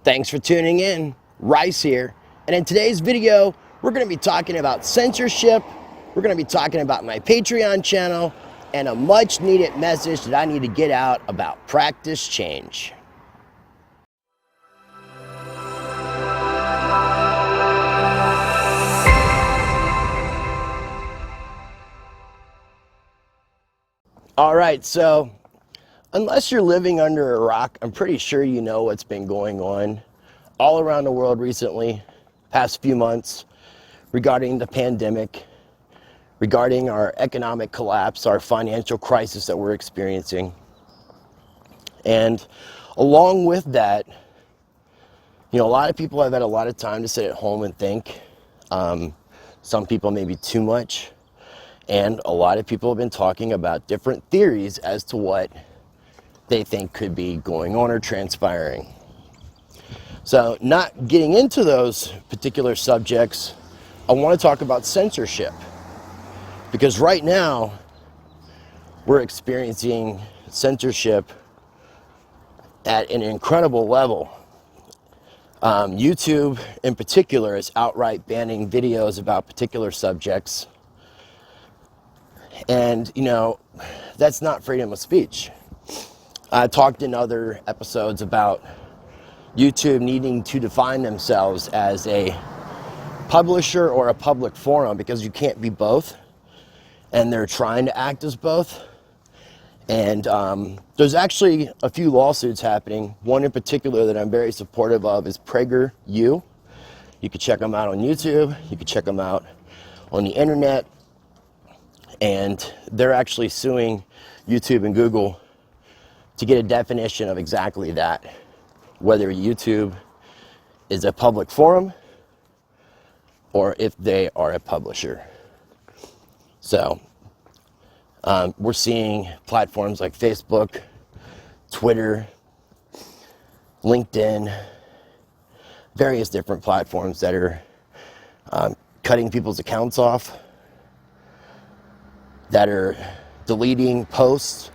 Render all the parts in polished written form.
Thanks for tuning in. Rice here. And in today's video, we're going to be talking about censorship. We're going to be talking about my Patreon channel and a much needed message that I need to get out about practice change. All right, so unless you're living under a rock, I'm pretty sure you know what's been going on all around the world recently, past few months, regarding the pandemic, regarding our economic collapse, our financial crisis that we're experiencing. And along with that, a lot of people have had a lot of time to sit at home and think. Some people maybe too much. And a lot of people have been talking about different theories as to what they think could be going on or transpiring. So, not getting into those particular subjects, I want to talk about censorship. Because right now, we're experiencing censorship at an incredible level. YouTube, in particular, is outright banning videos about particular subjects. And, that's not freedom of speech. I talked in other episodes about YouTube needing to define themselves as a publisher or a public forum, because you can't be both. And they're trying to act as both. And there's actually a few lawsuits happening. One in particular that I'm very supportive of is PragerU. You can check them out on YouTube. You can check them out on the internet. And they're actually suing YouTube and Google to get a definition of exactly that, whether YouTube is a public forum or if they are a publisher. So we're seeing platforms like Facebook, Twitter, LinkedIn, various different platforms that are cutting people's accounts off, that are deleting posts,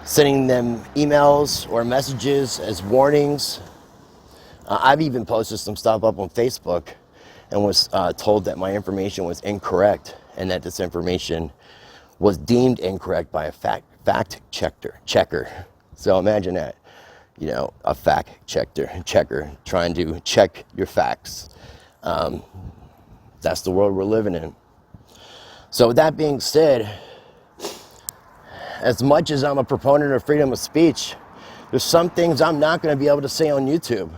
sending them emails or messages as warnings. I've even posted some stuff up on Facebook and was told that my information was incorrect and that this information was deemed incorrect by a fact checker. So imagine that, a fact checker trying to check your facts. That's the world we're living in. So with that being said, as much as I'm a proponent of freedom of speech, there's some things I'm not going to be able to say on YouTube.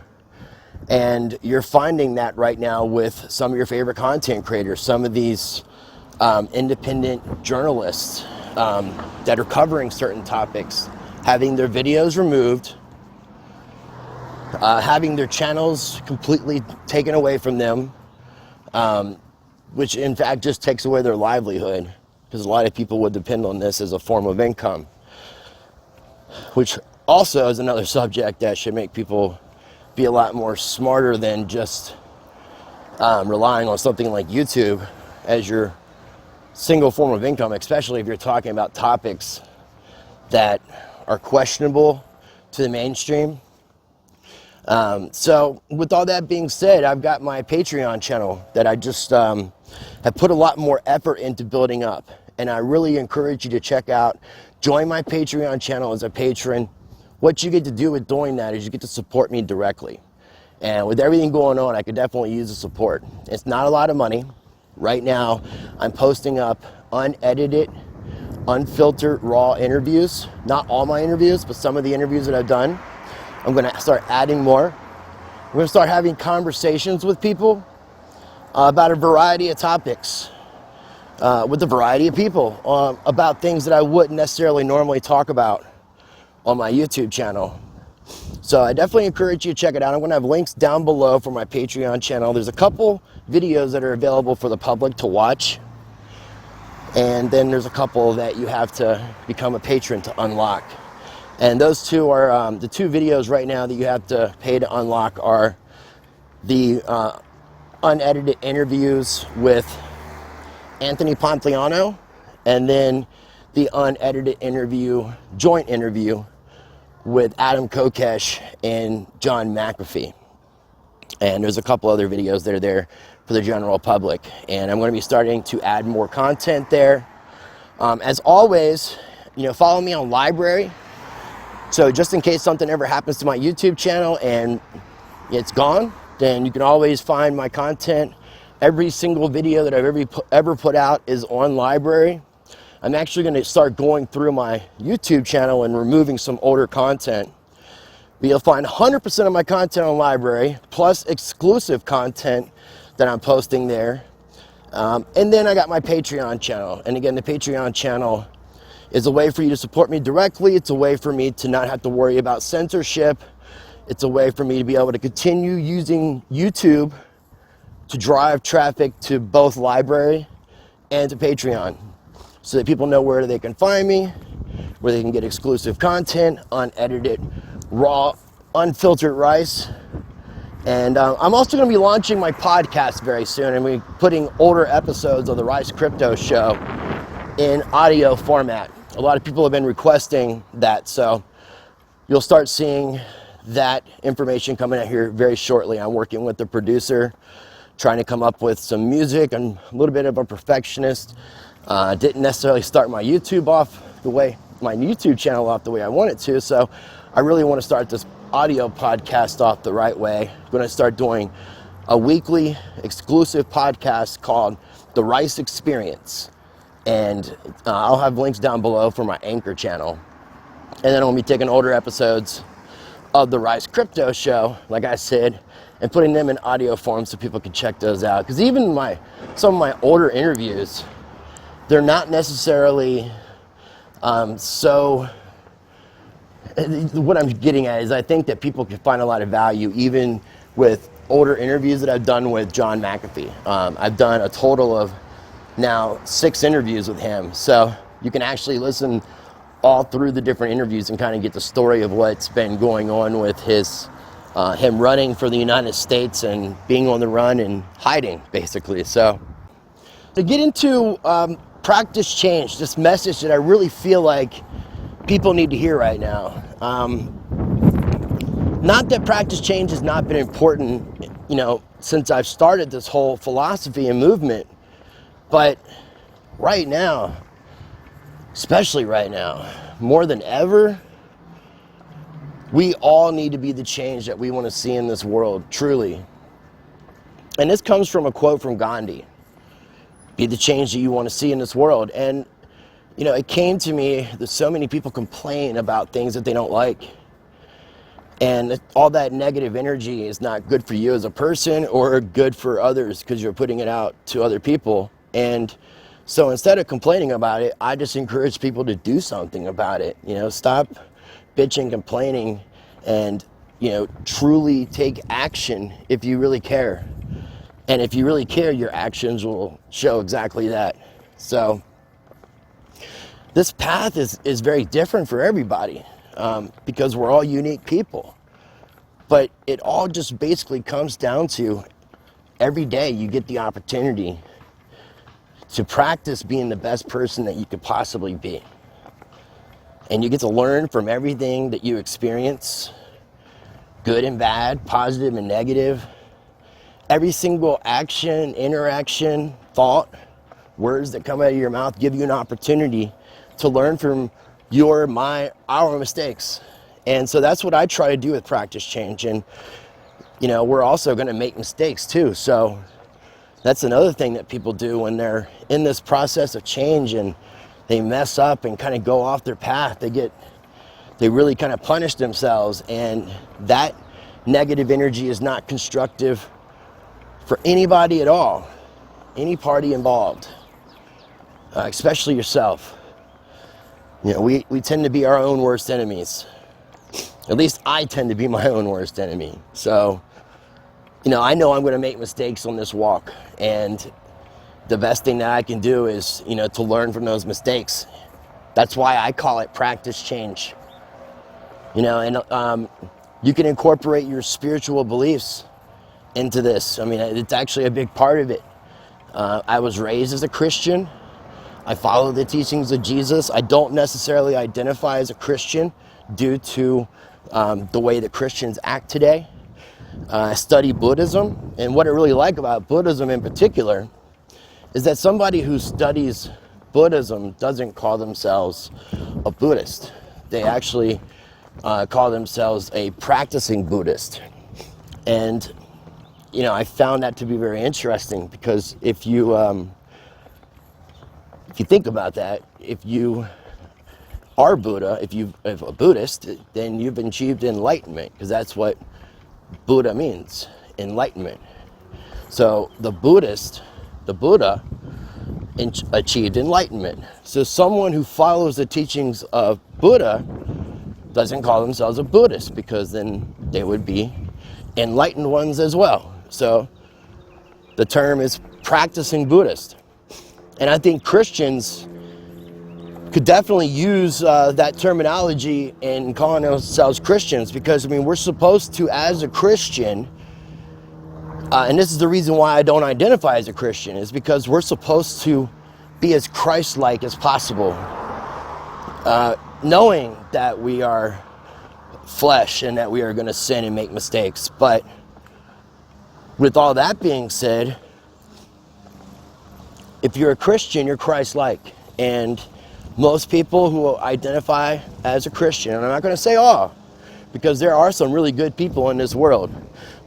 And you're finding that right now with some of your favorite content creators, some of these independent journalists that are covering certain topics, having their videos removed, having their channels completely taken away from them, which in fact just takes away their livelihood, because a lot of people would depend on this as a form of income, which also is another subject that should make people be a lot more smarter than just relying on something like YouTube as your single form of income, especially if you're talking about topics that are questionable to the mainstream. So with all that being said, I've got my Patreon channel that I just have put a lot more effort into building up. And I really encourage you to check out, join my Patreon channel as a patron. What you get to do with doing that is you get to support me directly. And with everything going on, I could definitely use the support. It's not a lot of money. Right now, I'm posting up unedited, unfiltered, raw interviews. Not all my interviews, but some of the interviews that I've done. I'm going to start adding more. I'm going to start having conversations with people about a variety of topics, with a variety of people, about things that I wouldn't necessarily normally talk about on my YouTube channel. So I definitely encourage you to check it out. I'm going to have links down below for my Patreon channel. There's a couple videos that are available for the public to watch. And then there's a couple that you have to become a patron to unlock. And those two are, the two videos right now that you have to pay to unlock are the unedited interviews with Anthony Pompliano, and then the unedited interview, joint interview with Adam Kokesh and John McAfee. And there's a couple other videos that are there for the general public. And I'm going to be starting to add more content there. As always, follow me on LBRY. So just in case something ever happens to my YouTube channel and it's gone, then you can always find my content. Every single video that I've ever put out is on LBRY. I'm actually going to start going through my YouTube channel and removing some older content. But you'll find 100% of my content on LBRY, plus exclusive content that I'm posting there. And then I got my Patreon channel. And again, the Patreon channel is a way for you to support me directly. It's a way for me to not have to worry about censorship. It's a way for me to be able to continue using YouTube to drive traffic to both LBRY and to Patreon, so that people know where they can find me, where they can get exclusive content, unedited, raw, unfiltered rice. And I'm also going to be launching my podcast very soon, and we're putting older episodes of the Rice Crypto Show in audio format. A lot of people have been requesting that, so you'll start seeing that information coming out here very shortly. I'm working with the producer, trying to come up with some music. I'm a little bit of a perfectionist. Didn't necessarily start my YouTube channel off the way I wanted to, so I really want to start this audio podcast off the right way. I'm going to start doing a weekly exclusive podcast called The Rice Experience, and I'll have links down below for my Anchor channel. And then I'll be taking older episodes of the Rice Crypto Show, like I said, and putting them in audio form so people can check those out. Because even some of my older interviews, they're not necessarily what I'm getting at is I think that people can find a lot of value even with older interviews that I've done with John McAfee. I've done a total of now 6 interviews with him. So you can actually listen all through the different interviews and kind of get the story of what's been going on with him running for the United States and being on the run and hiding, basically. So to get into practice change, this message that I really feel like people need to hear right now. Not that practice change has not been important, since I've started this whole philosophy and movement, but right now, especially right now, more than ever, we all need to be the change that we want to see in this world, truly. And this comes from a quote from Gandhi. Be the change that you want to see in this world. And, it came to me that so many people complain about things that they don't like. And all that negative energy is not good for you as a person or good for others because you're putting it out to other people. And so instead of complaining about it, I just encourage people to do something about it. Stop bitching, complaining, and, truly take action if you really care. And if you really care, your actions will show exactly that. So this path is very different for everybody because we're all unique people. But it all just basically comes down to every day you get the opportunity to practice being the best person that you could possibly be. And you get to learn from everything that you experience, good and bad, positive and negative. Every single action, interaction, thought, words that come out of your mouth give you an opportunity to learn from our mistakes. And so that's what I try to do with practice change. And, we're also going to make mistakes too. So that's another thing that people do when they're in this process of change and they mess up and kind of go off their path. They really kind of punish themselves, and that negative energy is not constructive for anybody at all, any party involved, especially yourself. We tend to be our own worst enemies. At least I tend to be my own worst enemy. So, I know I'm going to make mistakes on this walk, and the best thing that I can do is, to learn from those mistakes. That's why I call it practice change. And you can incorporate your spiritual beliefs into this. It's actually a big part of it. I was raised as a Christian. I follow the teachings of Jesus. I don't necessarily identify as a Christian due to the way that Christians act today. I study Buddhism, and what I really like about Buddhism in particular is that somebody who studies Buddhism doesn't call themselves a Buddhist. They actually call themselves a practicing Buddhist. And, you know, I found that to be very interesting, because if you think about that, if you are Buddha, if you're a Buddhist, then you've achieved enlightenment, because that's what Buddha means, enlightenment. So the Buddha achieved enlightenment. So someone who follows the teachings of Buddha doesn't call themselves a Buddhist, because then they would be enlightened ones as well. So the term is practicing Buddhist. And I think Christians could definitely use that terminology in calling ourselves Christians, because, I mean, we're supposed to, as a Christian, and this is the reason why I don't identify as a Christian, is because we're supposed to be as Christ-like as possible, knowing that we are flesh and that we are going to sin and make mistakes. But with all that being said, if you're a Christian, you're Christ-like. And most people who identify as a Christian, and I'm not going to say all, because there are some really good people in this world,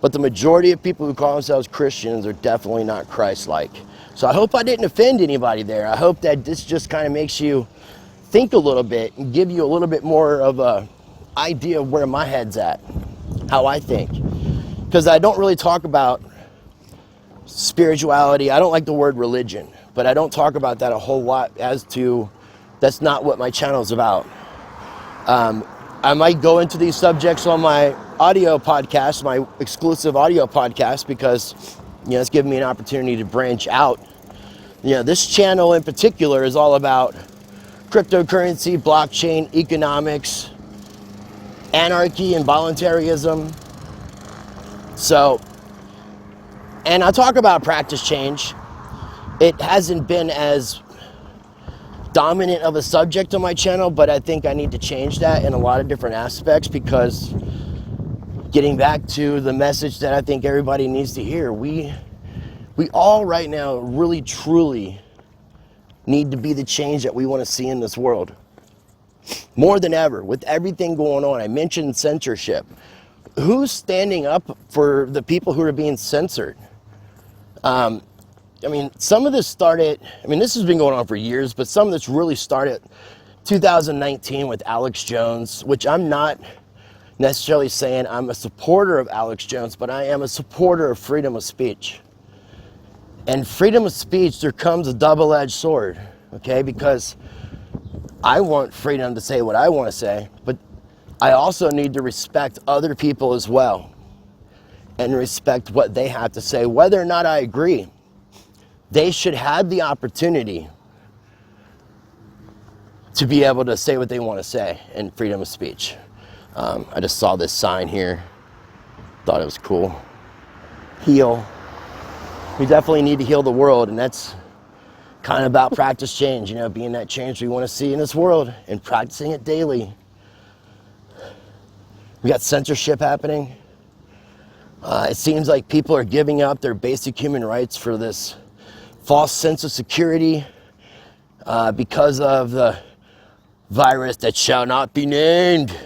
but the majority of people who call themselves Christians are definitely not Christ-like. So I hope I didn't offend anybody there. I hope that this just kind of makes you think a little bit and give you a little bit more of a idea of where my head's at, how I think. Because I don't really talk about spirituality. I don't like the word religion, but I don't talk about that a whole lot, as to that's not what my channel is about. I might go into these subjects on my audio podcast, my exclusive audio podcast, because, you know, it's giving me an opportunity to branch out. You know, this channel in particular is all about cryptocurrency, blockchain, economics, anarchy, and voluntarism. So, and I talk about practice change. It hasn't been as dominant of a subject on my channel, but I think I need to change that in a lot of different aspects, because getting back to the message that I think everybody needs to hear, we all right now really truly need to be the change that we want to see in this world. More than ever, with everything going on. I mentioned censorship. Who's standing up for the people who are being censored? I mean, some of this started, I mean, this has been going on for years, but some of this really started 2019 with Alex Jones, which I'm not necessarily saying I'm a supporter of Alex Jones, but I am a supporter of freedom of speech. And freedom of speech, there comes a double-edged sword, okay? Because I want freedom to say what I want to say, but I also need to respect other people as well, and respect what they have to say, whether or not I agree. They should have the opportunity to be able to say what they want to say in freedom of speech. I just saw this sign here, thought it was cool. Heal. We definitely need to heal the world, and that's kind of about practice change, you know, being that change we want to see in this world and practicing it daily. We got censorship happening. It seems like people are giving up their basic human rights for this false sense of security because of the virus that shall not be named.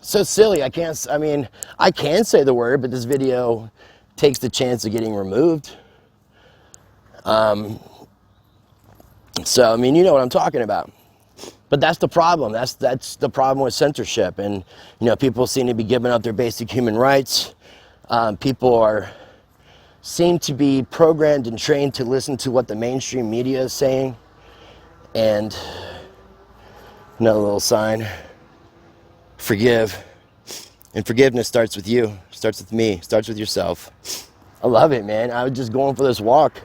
So silly. I can say the word, but this video takes the chance of getting removed. So, I mean, you know what I'm talking about. But that's the problem. That's the problem with censorship. And, you know, people seem to be giving up their basic human rights. People seem to be programmed and trained to listen to what the mainstream media is saying. And another little sign, forgive. And forgiveness starts with you, starts with me, starts with yourself. I love it, man. I was just going for this walk.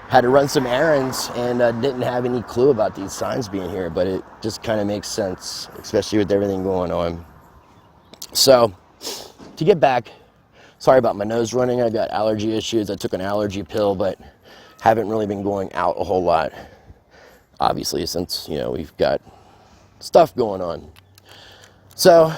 Had to run some errands and didn't have any clue about these signs being here, but it just kind of makes sense, especially with everything going on. So, to get back, sorry about my nose running. I got allergy issues. I took an allergy pill, but haven't really been going out a whole lot, obviously, since, you know, we've got stuff going on. So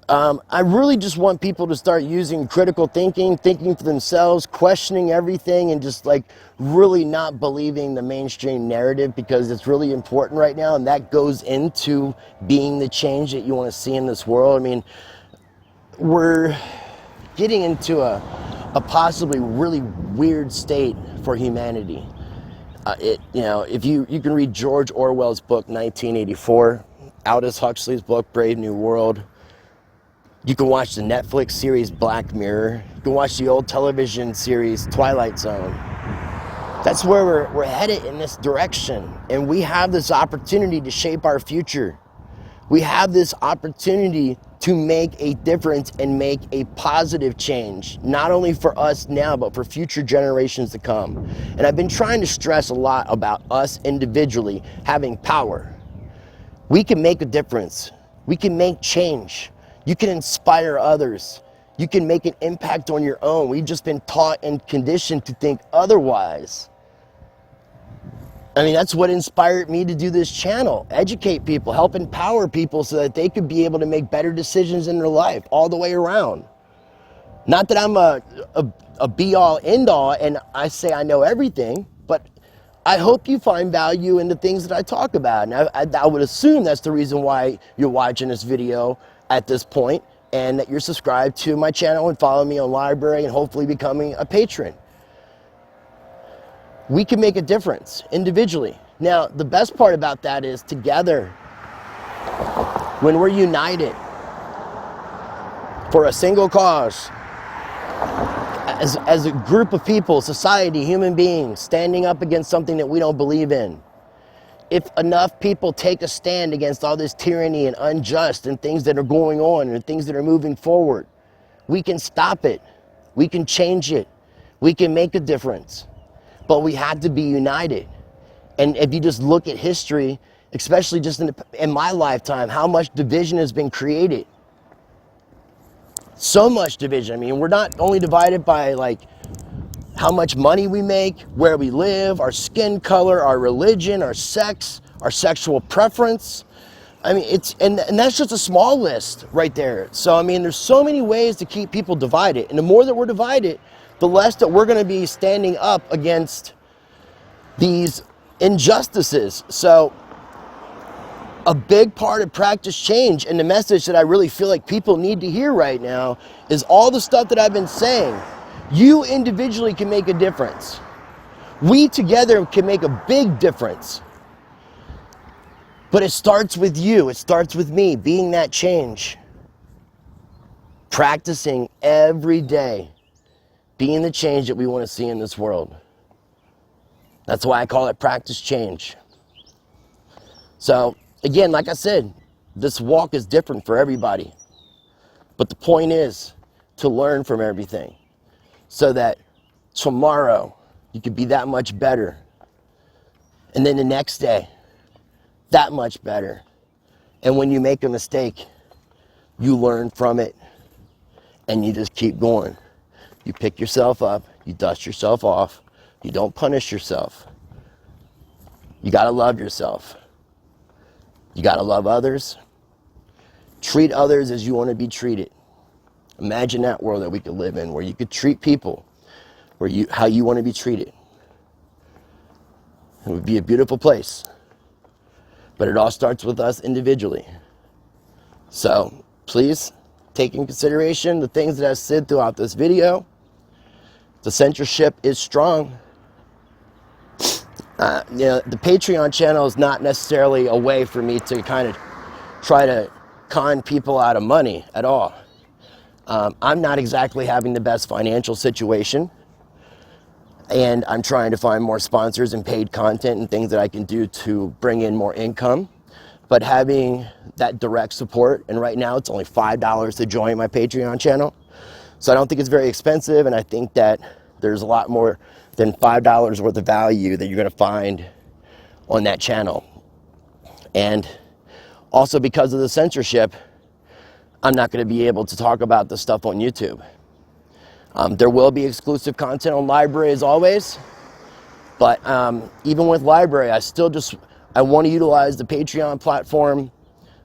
I really just want people to start using critical thinking, thinking for themselves, questioning everything, and just like really not believing the mainstream narrative, because it's really important right now, and that goes into being the change that you want to see in this world. I mean, we're getting into a possibly really weird state for humanity. If you can read George Orwell's book 1984, Aldous Huxley's book Brave New World. You can watch the Netflix series Black Mirror. You can watch the old television series Twilight Zone. That's where we're headed in this direction. And we have this opportunity to shape our future. We have this opportunity to make a difference and make a positive change, not only for us now, but for future generations to come. And I've been trying to stress a lot about us individually having power. We can make a difference. We can make change. You can inspire others. You can make an impact on your own. We've just been taught and conditioned to think otherwise. I mean, that's what inspired me to do this channel. Educate people, help empower people so that they could be able to make better decisions in their life all the way around. Not that I'm a be-all, end-all, and I say I know everything, but I hope you find value in the things that I talk about. And I would assume that's the reason why you're watching this video at this point, and that you're subscribed to my channel and follow me on LBRY and hopefully becoming a patron. We can make a difference individually. Now, the best part about that is together, when we're united for a single cause, as a group of people, society, human beings, standing up against something that we don't believe in. If enough people take a stand against all this tyranny and unjust and things that are going on and things that are moving forward, we can stop it. We can change it. We can make a difference. But we have to be united. And if you just look at history, especially just in my lifetime, how much division has been created. So much division. I mean, we're not only divided by like how much money we make, where we live, our skin color, our religion, our sex, our sexual preference. I mean, and that's just a small list right there. So, I mean, there's so many ways to keep people divided. And the more that we're divided, the less that we're going to be standing up against these injustices. So, a big part of practice change, and the message that I really feel like people need to hear right now, is all the stuff that I've been saying. You individually can make a difference. We together can make a big difference. But it starts with you. It starts with me being that change. Practicing every day. Being the change that we want to see in this world. That's why I call it practice change. So, again, like I said, this walk is different for everybody. But the point is to learn from everything, so that tomorrow you could be that much better. And then the next day, that much better. And when you make a mistake, you learn from it and you just keep going. You pick yourself up, you dust yourself off, you don't punish yourself. You gotta love yourself. You gotta love others. Treat others as you want to be treated. Imagine that world that we could live in, where you could treat people how you want to be treated. It would be a beautiful place. But it all starts with us individually. So please take in consideration the things that I've said throughout this video. The censorship is strong. The Patreon channel is not necessarily a way for me to kind of try to con people out of money at all. I'm not exactly having the best financial situation, and I'm trying to find more sponsors and paid content and things that I can do to bring in more income. But having that direct support, and right now it's only $5 to join my Patreon channel, so I don't think it's very expensive, and I think that there's a lot more than $5 worth of value that you're going to find on that channel. And also, because of the censorship, I'm not going to be able to talk about this stuff on YouTube. There will be exclusive content on LBRY as always, but even with LBRY, I want to utilize the Patreon platform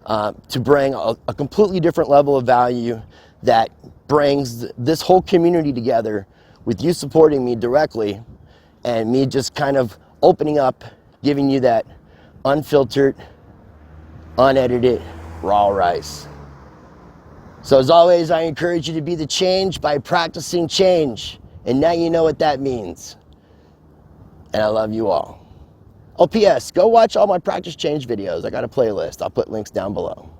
to bring a completely different level of value that brings this whole community together, with you supporting me directly and me just kind of opening up, giving you that unfiltered, unedited, raw rice. So as always, I encourage you to be the change by practicing change. And now you know what that means. And I love you all. Oh, P.S. Go watch all my practice change videos. I got a playlist. I'll put links down below.